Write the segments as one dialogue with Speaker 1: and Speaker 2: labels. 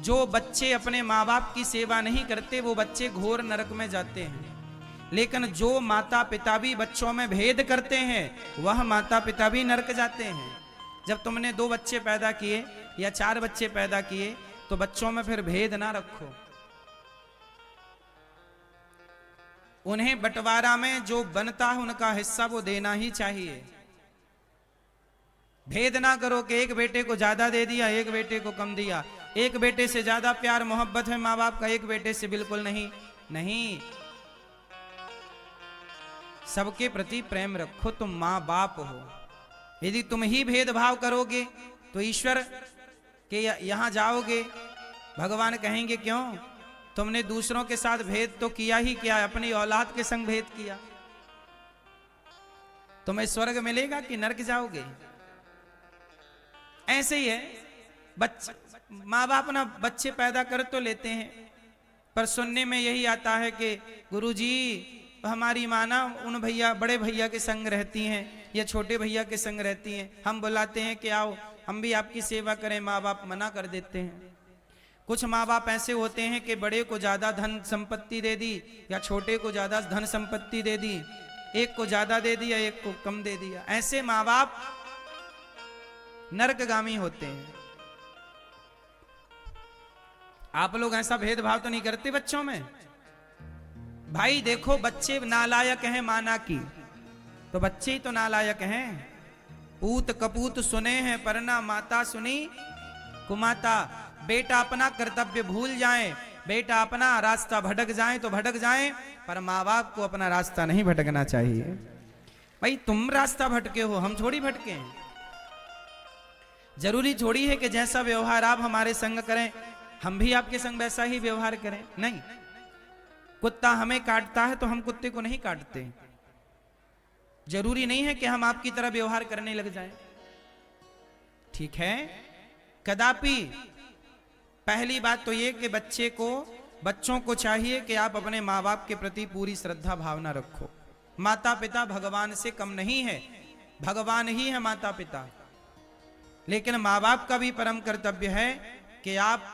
Speaker 1: जो बच्चे अपने माँ बाप की सेवा नहीं करते वो बच्चे घोर नरक में जाते हैं, लेकिन जो माता पिता भी बच्चों में भेद करते हैं वह माता पिता भी नरक जाते हैं। जब तुमने 2 बच्चे पैदा किए या 4 बच्चे पैदा किए तो बच्चों में फिर भेद ना रखो। उन्हें बंटवारा में जो बनता है उनका हिस्सा वो देना ही चाहिए। भेद ना करो कि एक बेटे को ज्यादा दे दिया, एक बेटे को कम दिया, एक बेटे से ज्यादा प्यार मोहब्बत है माँ बाप का, एक बेटे से बिल्कुल नहीं। नहीं, सबके प्रति प्रेम रखो, तुम माँ बाप हो। यदि तुम ही भेदभाव करोगे तो ईश्वर के यहां जाओगे, भगवान कहेंगे क्यों, तुमने दूसरों के साथ भेद तो किया ही किया, अपनी औलाद के संग भेद किया। तुम्हें स्वर्ग मिलेगा कि नरक जाओगे? ऐसे ही है, माँ बाप ना बच्चे पैदा कर तो लेते हैं, पर सुनने में यही आता है कि गुरुजी हमारी माँ ना उन भैया बड़े भैया के संग रहती हैं या छोटे भैया के संग रहती हैं, हम बुलाते हैं कि आओ हम भी आपकी सेवा करें, माँ बाप मना कर देते हैं। कुछ माँ बाप ऐसे होते हैं कि बड़े को ज्यादा धन संपत्ति दे दी या छोटे को ज्यादा धन संपत्ति दे दी, एक को ज्यादा दे दिया एक को कम दे दिया। ऐसे माँ बाप नरकगामी होते हैं। आप लोग ऐसा भेदभाव तो नहीं करते बच्चों में? भाई देखो, बच्चे नालायक हैं माना की, तो बच्चे ही तो नालायक हैं। पूत कपूत सुने हैं पर ना माता सुनी कुमाता। बेटा अपना कर्तव्य भूल जाए, बेटा अपना रास्ता भटक जाए तो भटक जाए, पर माँ बाप को अपना रास्ता नहीं भटकना चाहिए। भाई तुम रास्ता भटके हो, हम थोड़ी भटके हैं। जरूरी थोड़ी है कि जैसा व्यवहार आप हमारे संग करें हम भी आपके संग वैसा ही व्यवहार करें। नहीं, कुत्ता हमें काटता है तो हम कुत्ते को नहीं काटते। जरूरी नहीं है कि हम आपकी तरह व्यवहार करने लग जाएं। ठीक है, कदापि पहली बात तो ये कि बच्चों को चाहिए कि आप अपने माँ बाप के प्रति पूरी श्रद्धा भावना रखो। माता पिता भगवान से कम नहीं है, भगवान ही है माता पिता, लेकिन माँ बाप का भी परम कर्तव्य है कि आप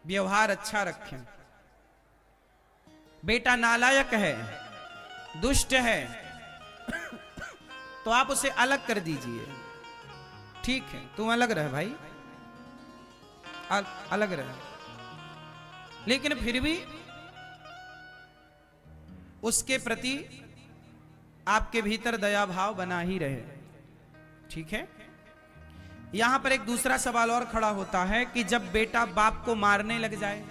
Speaker 1: व्यवहार अच्छा रखें। बेटा नालायक है, दुष्ट है, तो आप उसे अलग कर दीजिए। ठीक है, तू अलग रह भाई, अलग रह, लेकिन फिर भी उसके प्रति आपके भीतर दया भाव बना ही रहे। ठीक है। यहां पर एक दूसरा सवाल और खड़ा होता है कि जब बेटा बाप को मारने लग जाए,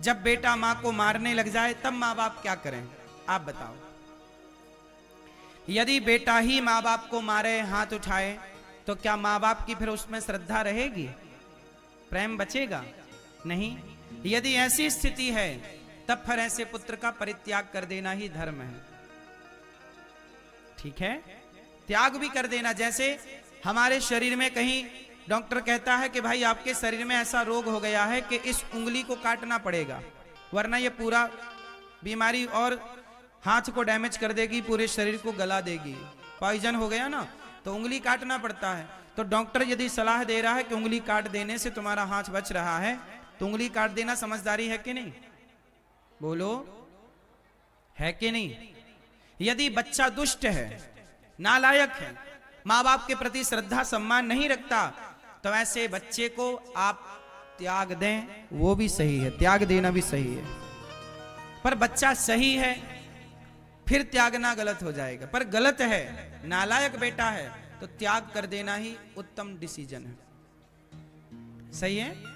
Speaker 1: जब बेटा मां को मारने लग जाए तब मां बाप क्या करें? आप बताओ। यदि बेटा ही मां बाप को मारे, हाथ उठाए, तो क्या मां बाप की फिर उसमें श्रद्धा रहेगी? प्रेम बचेगा? नहीं। यदि ऐसी स्थिति है तब फिर ऐसे पुत्र का परित्याग कर देना ही धर्म है। ठीक है, त्याग भी कर देना। जैसे हमारे शरीर में कहीं डॉक्टर कहता है कि भाई आपके शरीर में ऐसा रोग हो गया है कि इस उंगली को काटना पड़ेगा, वरना ये पूरा बीमारी और हाथ को डैमेज कर देगी, पूरे शरीर को गला देगी, पॉइजन हो गया ना, तो उंगली काटना पड़ता है। तो डॉक्टर यदि सलाह दे रहा है कि उंगली काट देने से तुम्हारा हाथ बच रहा है, तो उंगली काट देना समझदारी है कि नहीं? बोलो, है कि नहीं? यदि बच्चा दुष्ट है, नालायक है, माँ बाप के प्रति श्रद्धा सम्मान नहीं रखता, तो ऐसे बच्चे को आप त्याग दें, वो भी सही है, त्याग देना भी सही है। पर बच्चा सही है फिर त्यागना गलत हो जाएगा, पर गलत है, नालायक बेटा है, तो त्याग कर देना ही उत्तम डिसीजन है। सही है।